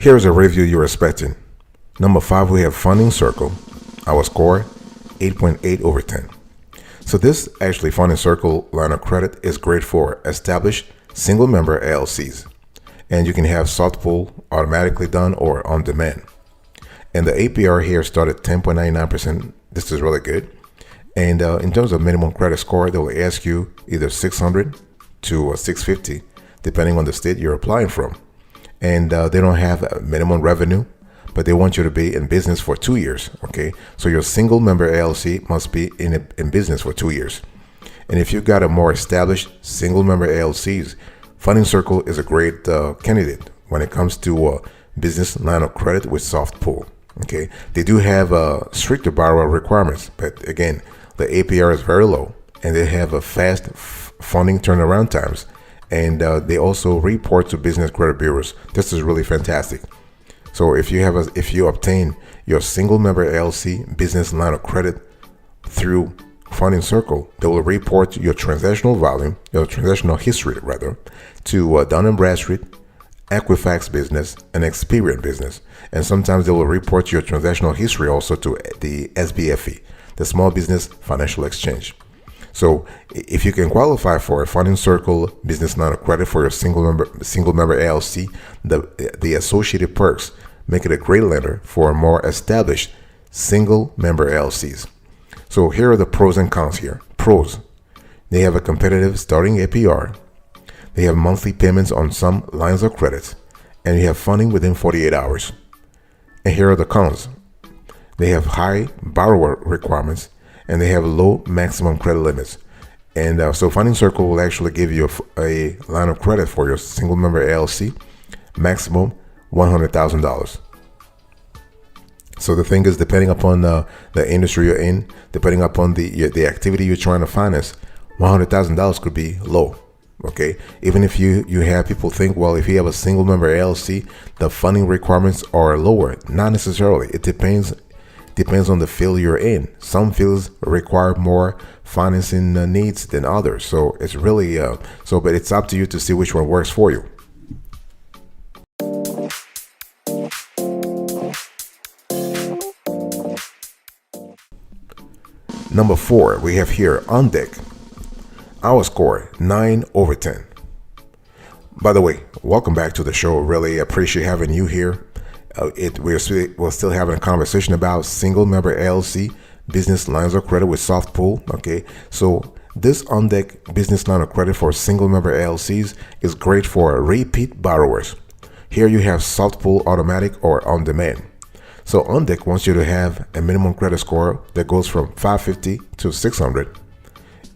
Here's a review you're expecting. Number 5, we have Funding Circle. Our score, 8.8 over 10. So this actually Funding Circle line of credit is great for established single-member LLCs. And you can have soft pull automatically done or on demand. And the APR here started 10.99%. This is really good. And in terms of minimum credit score, they will ask you either 600 to 650, depending on the state you're applying from. And they don't have a minimum revenue, but they want you to be in business for 2 years. Okay, so your single member LLC must be in business for 2 years. And if you've got a more established single member LLCs, Funding Circle is a great candidate when it comes to business line of credit with soft pull. Okay, they do have stricter borrower requirements, but again, the APR is very low, and they have a fast funding turnaround times, and they also report to business credit bureaus. This is really fantastic. So if you obtain your single member LLC business line of credit through Funding Circle, they will report your transactional volume, your transactional history rather, to Dun & Bradstreet, Equifax Business, and Experian Business. And sometimes they will report your transactional history also to the SBFE, the Small Business Financial Exchange. So if you can qualify for a Funding Circle business line of credit for your single member LLC, the associated perks make it a great lender for more established single member LLCs. So here are the pros and cons here. Pros: they have a competitive starting APR. They have monthly payments on some lines of credit, and you have funding within 48 hours. And here are the cons: they have high borrower requirements, and they have low maximum credit limits. And so Funding Circle will actually give you a line of credit for your single member LLC, maximum $100,000. So the thing is, depending upon the industry you're in, depending upon the activity you're trying to finance, $100,000 could be low. Okay, even if you have people think, well, if you have a single member LLC, the funding requirements are lower. Not necessarily. It depends on the field you're in. Some fields require more financing needs than others. So it's really but it's up to you to see which one works for you. Number 4, we have here On Deck. Our score, 9 over 10. By the way, welcome back to the show. Really appreciate having you here. We're still having a conversation about single member LLC business lines of credit with soft pull. Okay, so this On Deck business line of credit for single member LLCs is great for repeat borrowers. Here you have soft pull automatic or on demand. So On Deck wants you to have a minimum credit score that goes from 550 to 600.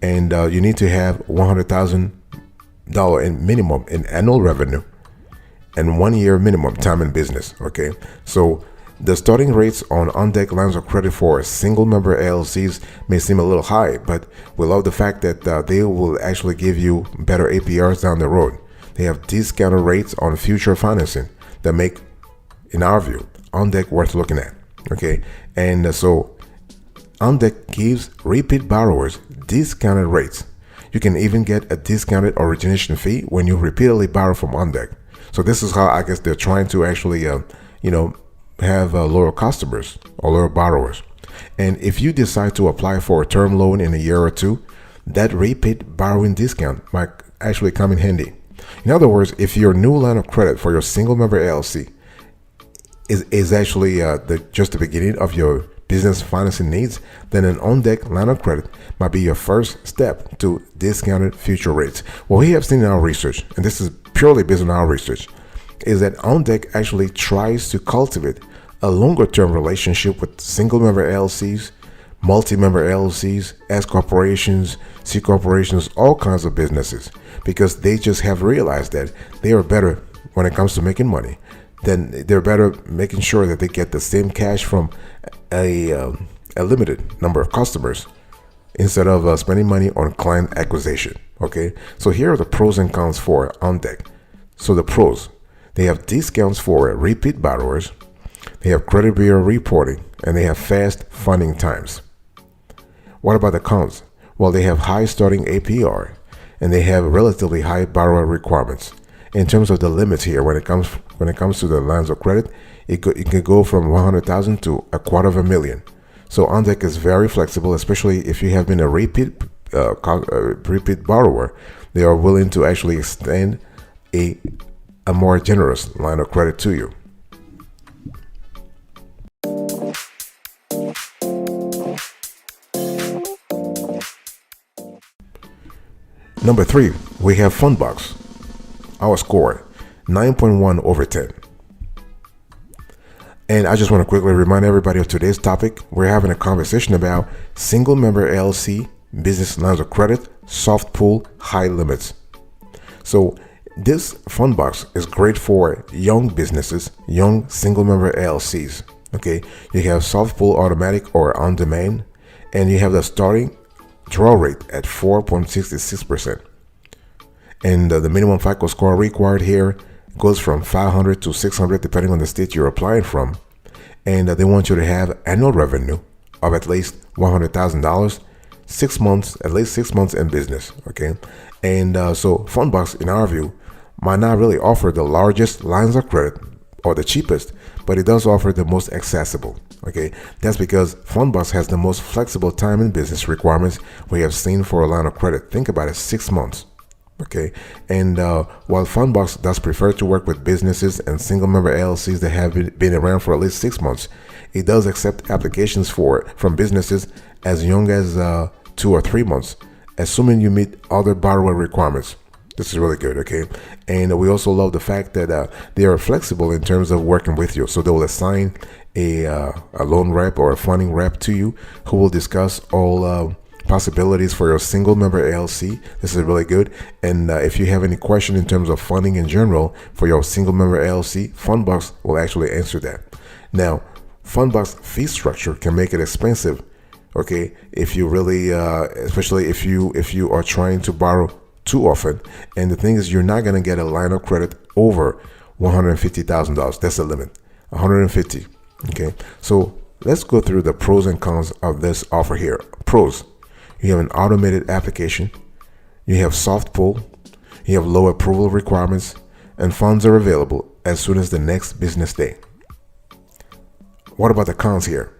And you need to have $100,000 in minimum in annual revenue and 1 year minimum time in business. Okay, so the starting rates on Deck lines of credit for single member LLCs may seem a little high, but we love the fact that they will actually give you better APRs down the road. They have discounted rates on future financing that make, in our view, On Deck worth looking at. Okay, and so On Deck gives repeat borrowers discounted rates. You can even get a discounted origination fee when you repeatedly borrow from On Deck. So this is how I guess they're trying to actually, have loyal customers or loyal borrowers. And if you decide to apply for a term loan in a year or two, that repeat borrowing discount might actually come in handy. In other words, if your new line of credit for your single member LLC is actually just the beginning of your business financing needs, then an On Deck line of credit might be your first step to discounted future rates. What we have seen in our research, and this is purely based on our research, is that On Deck actually tries to cultivate a longer term relationship with single member LLCs, multi-member LLCs, S corporations, C corporations, all kinds of businesses, because they just have realized that they are better when it comes to making money. Then they're better making sure that they get the same cash from a limited number of customers instead of spending money on client acquisition. Okay, so here are the pros and cons for On Deck. So the pros: they have discounts for repeat borrowers, they have credit bureau reporting, and they have fast funding times. What about the cons? Well, they have high starting APR, and they have relatively high borrower requirements. In terms of the limits here, when it when it comes to the lines of credit, it can go from 100,000 to $250,000. So OnDeck is very flexible, especially if you have been a repeat borrower. They are willing to actually extend a more generous line of credit to you. Number 3, we have Fundbox. Our score, 9.1 over 10. And I just want to quickly remind everybody of today's topic. We're having a conversation about single member LLC, business lines of credit, soft pull, high limits. So this Fundbox is great for young businesses, young single member LLCs. Okay, you have soft pull, automatic or on demand, and you have the starting draw rate at 4.66%. And the minimum FICO score required here goes from 500 to 600 depending on the state you're applying from. And they want you to have annual revenue of at least $100,000, 6 months, at least 6 months in business. Okay, and so Fundbox, in our view, might not really offer the largest lines of credit or the cheapest, but it does offer the most accessible. Okay, that's because Fundbox has the most flexible time and business requirements we have seen for a line of credit. Think about it, 6 months. Okay, and while Fundbox does prefer to work with businesses and single member LLCs that have been around for at least 6 months, it does accept applications from businesses as young as 2 or 3 months, assuming you meet other borrower requirements. This is really good. Okay, and we also love the fact that they are flexible in terms of working with you. So they will assign a loan rep or a funding rep to you who will discuss all possibilities for your single member LLC. This is really good. And if you have any question in terms of funding in general for your single member LLC, Fundbox will actually answer that. Now, Fundbox fee structure can make it expensive. Okay, if you really, especially if you are trying to borrow too often. And the thing is, you're not going to get a line of credit over $150,000. That's the limit, 150. Okay, so let's go through the pros and cons of this offer here. Pros: you have an automated application, you have soft pull, you have low approval requirements, and funds are available as soon as the next business day. What about the cons here?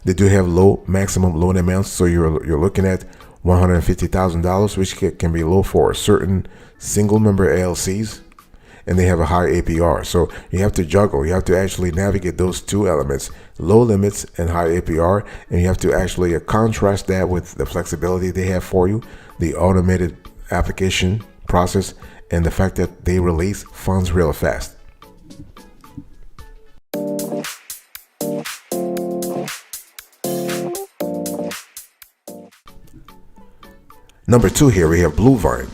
They do have low maximum loan amounts, so you're looking at $150,000, which can be low for certain single member LLCs, and they have a high APR. So you have to juggle. You have to actually navigate those two elements, low limits and high APR, and you have to actually contrast that with the flexibility they have for you, the automated application process, and the fact that they release funds real fast. Number 2 here, we have Bluevine.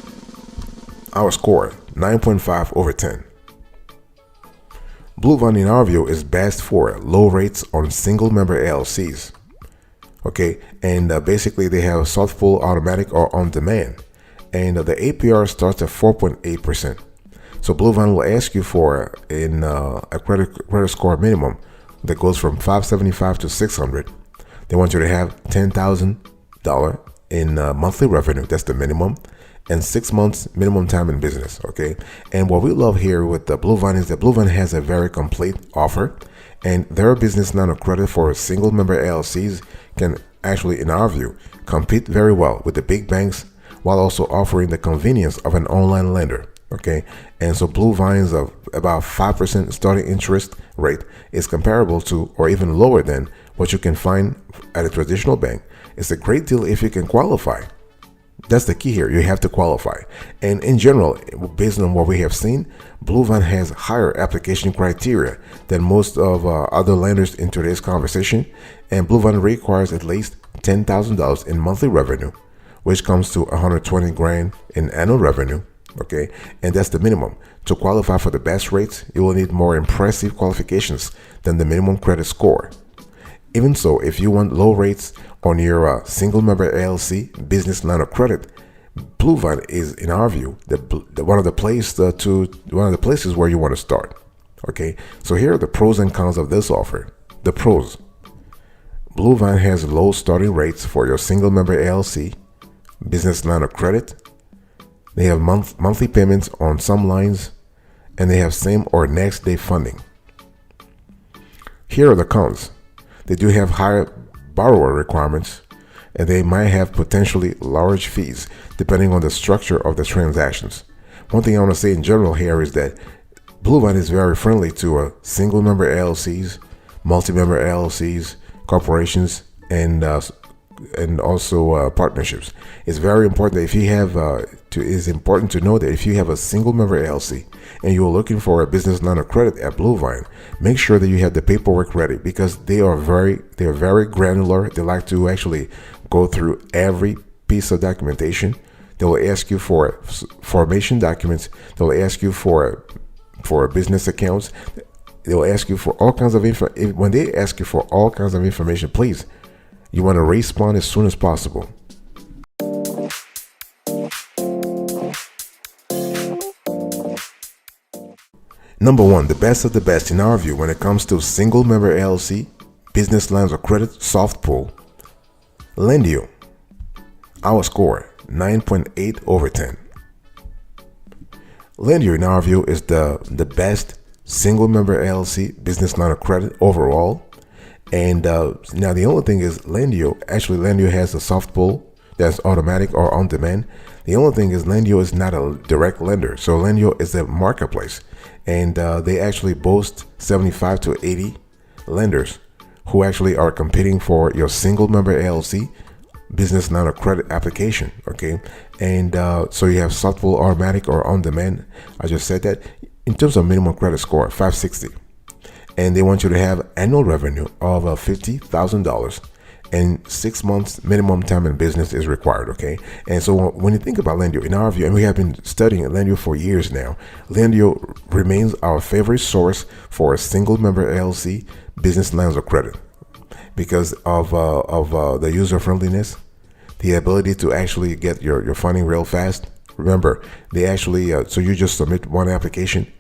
Our score, 9.5 over 10. Bluevine, in our view, is best for low rates on single member LLCs. Okay, and basically they have soft pull, automatic, or on demand. And the APR starts at 4.8%. So Bluevine will ask you for a credit score minimum that goes from 575 to 600. They want you to have $10,000 in monthly revenue. That's the minimum, and 6 months minimum time in business. Okay, and what we love here with the Bluevine is that Bluevine has a very complete offer, and their business line of credit for single member LLCs can actually, in our view, compete very well with the big banks while also offering the convenience of an online lender. Okay, and so Bluevine's of about 5% starting interest rate is comparable to, or even lower than, what you can find at a traditional bank. It's a great deal if you can qualify. That's the key here. You have to qualify. And in general, based on what we have seen, Bluevine has higher application criteria than most of other lenders in today's conversation. And Bluevine requires at least $10,000 in monthly revenue, which comes to $120,000 in annual revenue. Okay, and that's the minimum. To qualify for the best rates, you will need more impressive qualifications than the minimum credit score. Even so, if you want low rates on your single member LLC business line of credit, Bluevine is, in our view, one of the places where you want to start. Okay, so here are the pros and cons of this offer. The pros: Bluevine has low starting rates for your single member LLC business line of credit. They have monthly payments on some lines, and they have same or next day funding. Here are the cons. They do have higher borrower requirements, and they might have potentially large fees depending on the structure of the transactions. One thing I want to say in general here is that Bluevine is very friendly to single member LLCs, multi-member LLCs, corporations, and also partnerships. It's very important that if you have it's important to know that if you have a single member LLC and you're looking for a business line of credit at Bluevine, make sure that you have the paperwork ready, because they're very granular. They like to actually go through every piece of documentation. They will ask you for formation documents. They'll ask you for business accounts. They'll ask you for all kinds of info. When they ask you for all kinds of information, please, you want to respond as soon as possible. Number one, the best of the best in our view when it comes to single member LLC, business lines of credit, soft pull, Lendio. Our score, 9.8 over 10. Lendio in our view is the best single member LLC business line of credit overall. And now the only thing is Lendio has a soft pull that's automatic or on demand. The only thing is Lendio is not a direct lender. So Lendio is a marketplace, and they actually boast 75 to 80 lenders who actually are competing for your single member LLC business line of credit application. Okay. And so you have soft pull, automatic, or on demand. I just said that. In terms of minimum credit score, 560. And they want you to have annual revenue of $50,000, and 6 months minimum time in business is required. Okay. And so when you think about Lendio, in our view, and we have been studying Lendio for years now, Lendio remains our favorite source for a single member LLC business lines of credit because of the user friendliness, the ability to actually get your funding real fast. Remember, they actually, so you just submit one application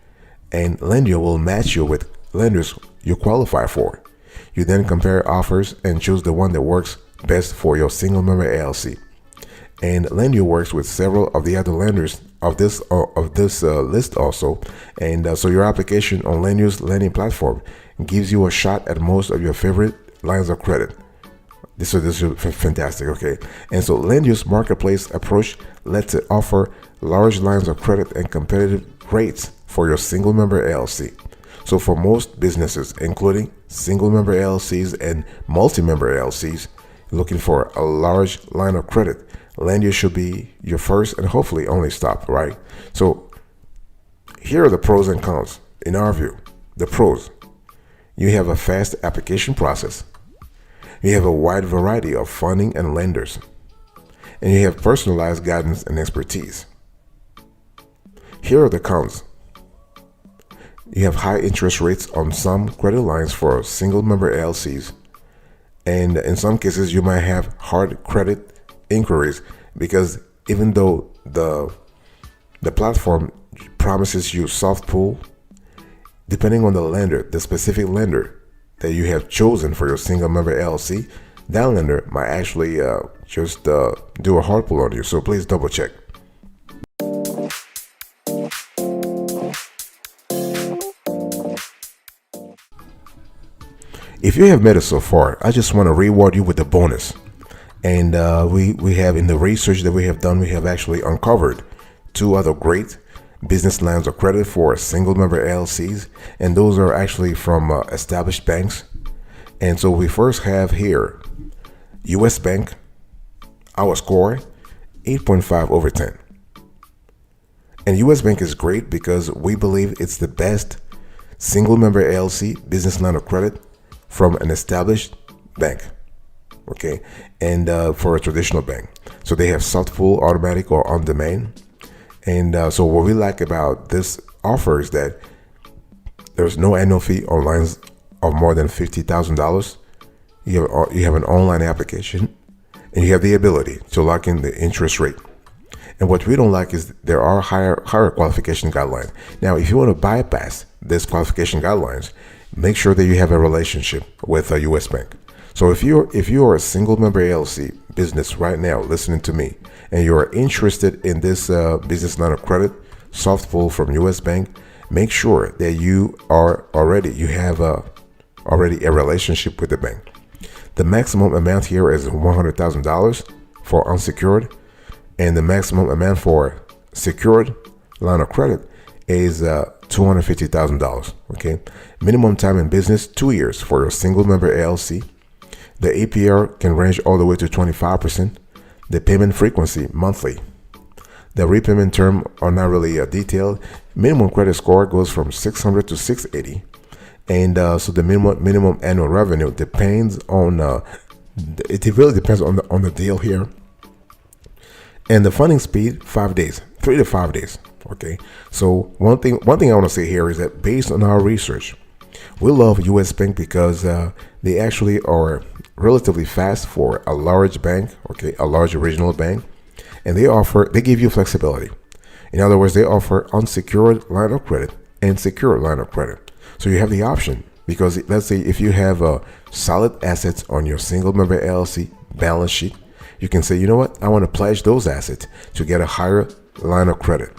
and Lendio will match you with lenders you qualify for. You then compare offers and choose the one that works best for your single member LLC. And Lendio works with several of the other lenders of this list also. And so your application on Lendio's lending platform gives you a shot at most of your favorite lines of credit. This is fantastic. Okay. And so Lendio's marketplace approach lets it offer large lines of credit and competitive rates for your single member LLC. So for most businesses, including single member LLCs and multi-member LLCs, looking for a large line of credit, Lendio should be your first and hopefully only stop, right? So here are the pros and cons. In our view, the pros: you have a fast application process. You have a wide variety of funding and lenders, and you have personalized guidance and expertise. Here are the cons. You have high interest rates on some credit lines for single member LLCs, and in some cases you might have hard credit inquiries because even though the platform promises you soft pull, depending on the lender, the specific lender that you have chosen for your single member LLC, that lender might actually just do a hard pull on you. So please double check. If you have made it so far, I just want to reward you with a bonus. And we have, in the research that we have done, we have actually uncovered 2 other great business lines of credit for single member LLCs, and those are actually from established banks. And so we first have here US Bank, our score 8.5 over 10. And US Bank is great because we believe it's the best single member LLC business line of credit from an established bank. Okay. And for a traditional bank, so they have soft pull, automatic, or on demand. And so what we like about this offer is that there's no annual fee on lines of more than $50,000. You have an online application, and you have the ability to lock in the interest rate. And what we don't like is there are higher qualification guidelines. Now, if you want to bypass this qualification guidelines, make sure that you have a relationship with a US bank. So if you are a single member LLC business right now listening to me, and you are interested in this business line of credit, soft pull from US Bank, make sure that you have already a relationship with the bank. The maximum amount here is $100,000 for unsecured, and the maximum amount for secured line of credit is $250,000. Okay, minimum time in business 2 years for your single member LLC. The APR can range all the way to 25%. The payment frequency monthly. The repayment term are not really detailed. Minimum credit score goes from 600 to 680. And so the minimum annual revenue depends on it really depends on the deal here. And the funding speed 5 days, 3 to 5 days. Okay, so one thing I want to say here is that based on our research, we love US Bank because they actually are relatively fast for a large bank, okay, a large regional bank, and they give you flexibility. In other words, they offer unsecured line of credit and secured line of credit. So you have the option, because let's say if you have solid assets on your single member LLC balance sheet, you can say, you know what, I want to pledge those assets to get a higher line of credit.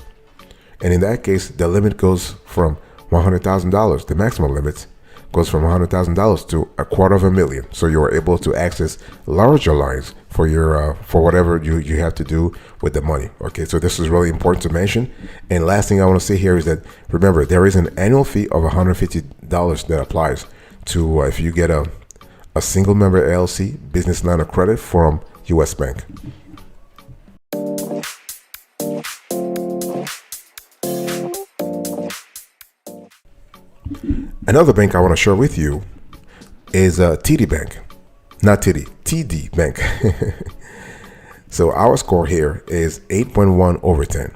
And in that case, the limit goes from $100,000. The maximum limit goes from $100,000 to $250,000. So you are able to access larger lines for your for whatever you have to do with the money. Okay, so this is really important to mention. And last thing I want to say here is that, remember, there is an annual fee of $150 that applies to if you get a single member LLC business line of credit from US Bank. Another bank I want to share with you is TD Bank. Not TD, TD Bank. So our score here is 8.1 over 10.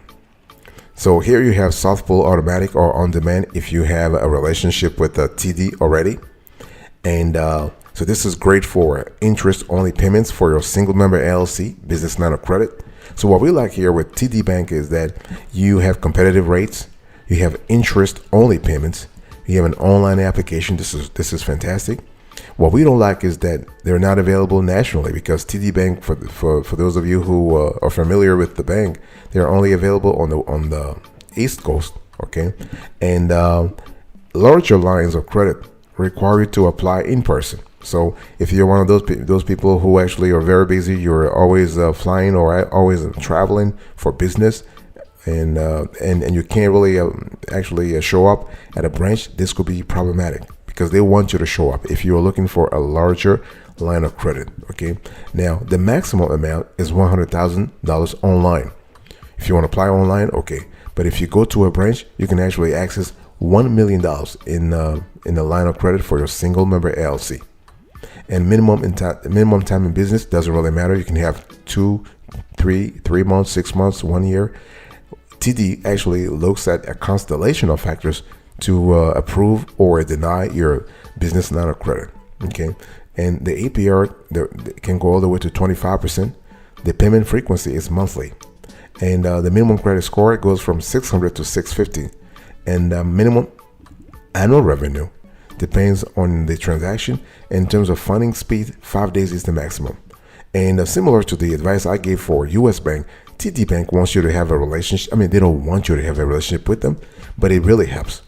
So here you have soft pull automatic or on demand if you have a relationship with the TD already. And so this is great for interest only payments for your single member LLC business line of credit. So what we like here with TD Bank is that you have competitive rates, you have interest only payments, you have an online application. This is fantastic. What we don't like is that they're not available nationally, because TD Bank, for those of you who are familiar with the bank, they're only available on the East Coast. Okay, and larger lines of credit require you to apply in person. So if you're one of those people who actually are very busy, you're always flying or always traveling for business, and you can't really actually show up at a branch, this could be problematic, because they want you to show up if you're looking for a larger line of credit. Okay, now the maximum amount is $100,000 online. If you want to apply online, okay, but if you go to a branch, you can actually access $1 million in the line of credit for your single member LLC. And minimum time in business doesn't really matter. You can have 2, 3 months, 6 months, 1 year. TD actually looks at a constellation of factors to approve or deny your business line of credit. Okay, and the APR can go all the way to 25%. The payment frequency is monthly, and the minimum credit score goes from 600 to 650, and minimum annual revenue depends on the transaction. In terms of funding speed, 5 days is the maximum. And similar to the advice I gave for US Bank, TD Bank wants you to have a relationship. I mean, they don't want you to have a relationship with them, but it really helps.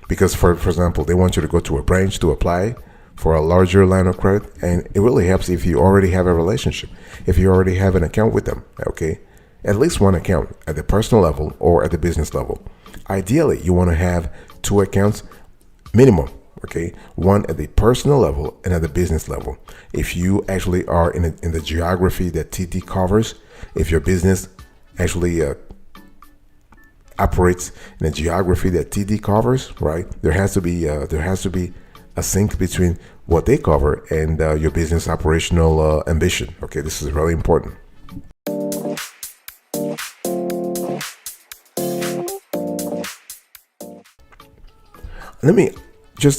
Because for example, they want you to go to a branch to apply for a larger line of credit, and it really helps if you already have a relationship, if you already have an account with them. Okay, at least one account at the personal level or at the business level. Ideally, you want to have 2 accounts minimum. Okay, one at the personal level and at the business level. If you actually are in the geography that TD covers, if your business actually operates in a geography that TD covers, right, there has to be a sync between what they cover and your business operational ambition. Okay, this is really important.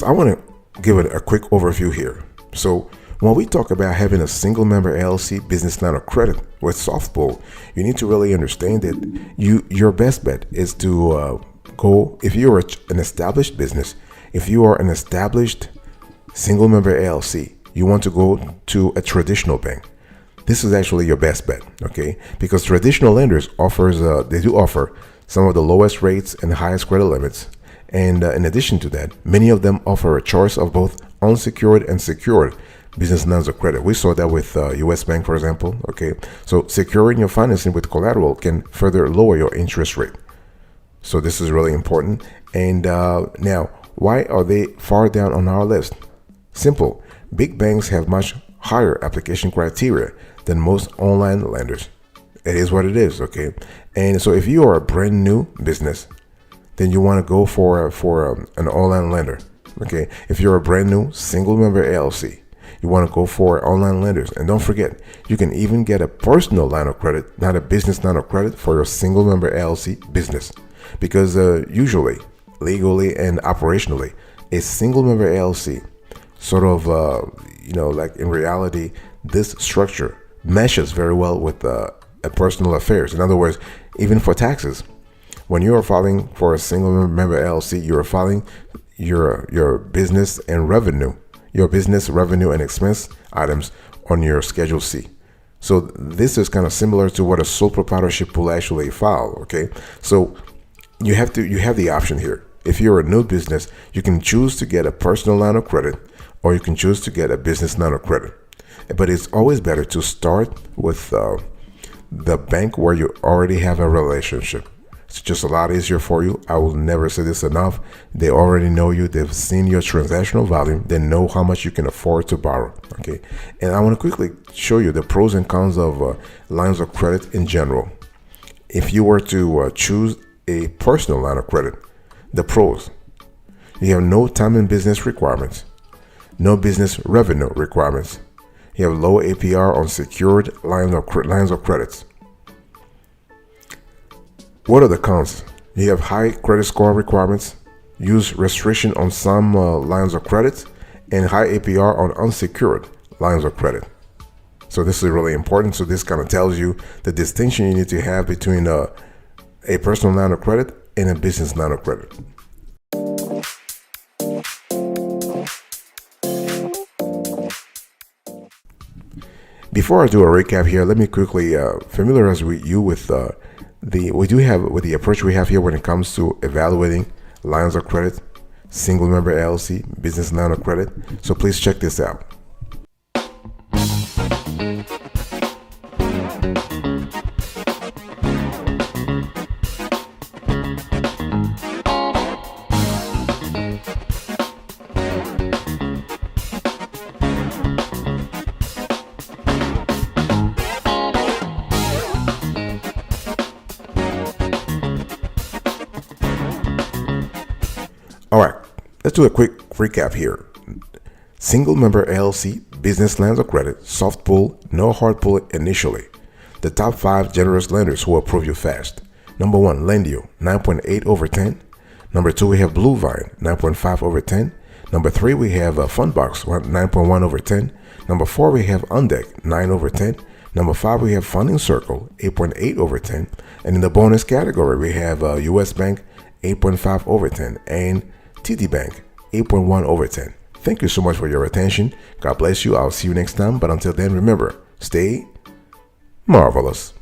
I want to give it a quick overview here. So when we talk about having a single member LLC business line of credit with soft pull, you need to really understand that your best bet is to go, if you're an established business, if you are an established single member LLC, you want to go to a traditional bank. This is actually your best bet, okay? Because traditional lenders they do offer some of the lowest rates and the highest credit limits, And in addition to that, many of them offer a choice of both unsecured and secured business lines of credit. We saw that with US Bank, for example. Okay, so securing your financing with collateral can further lower your interest rate. So this is really important. And now, why are they far down on our list? Simple. Big banks have much higher application criteria than most online lenders. It is what it is, okay? And so if you are a brand new business, then you want to go for an online lender, okay? If you're a brand new single member LLC, you want to go for online lenders. And don't forget, you can even get a personal line of credit, not a business line of credit, for your single member LLC business. Because usually, legally and operationally, a single member LLC sort of, like in reality, this structure meshes very well with a personal affairs. In other words, even for taxes, when you are filing for a single member LLC, you are filing your business and revenue, and expense items on your Schedule C. So this is kind of similar to what a sole proprietorship will actually file. Okay, so you have the option here. If you're a new business, you can choose to get a personal line of credit, or you can choose to get a business line of credit. But it's always better to start with the bank where you already have a relationship. It's just a lot easier for you. I will never say this enough. They already know you. They've seen your transactional volume. They know how much you can afford to borrow. Okay. And I want to quickly show you the pros and cons of lines of credit in general. If you were to choose a personal line of credit, the pros: you have no time and business requirements, no business revenue requirements. You have low APR on secured lines of credits. What are the cons? You have high credit score requirements, use restriction on some lines of credit, and high APR on unsecured lines of credit. So this is really important. So this kind of tells you the distinction you need to have between a personal line of credit and a business line of credit. Before I do a recap here, let me quickly familiarize you with the approach we have here when it comes to evaluating lines of credit, single member LLC, business line of credit. So please check this out. All right, let's do a quick recap here. Single member LLC, business lines of credit, soft pull, no hard pull initially. The top 5 generous lenders who approve you fast. Number 1, Lendio, 9.8 over 10. Number 2, we have Blue Vine, 9.5 over 10. Number 3, we have Fundbox, 9.1 over 10. Number 4, we have Undeck, 9 over 10. Number 5, we have Funding Circle, 8.8 over 10. And in the bonus category, we have US Bank, 8.5 over 10. And TD Bank, 8.1 over 10. Thank you so much for your attention. God bless you. I'll see you next time. But until then, remember, stay marvelous.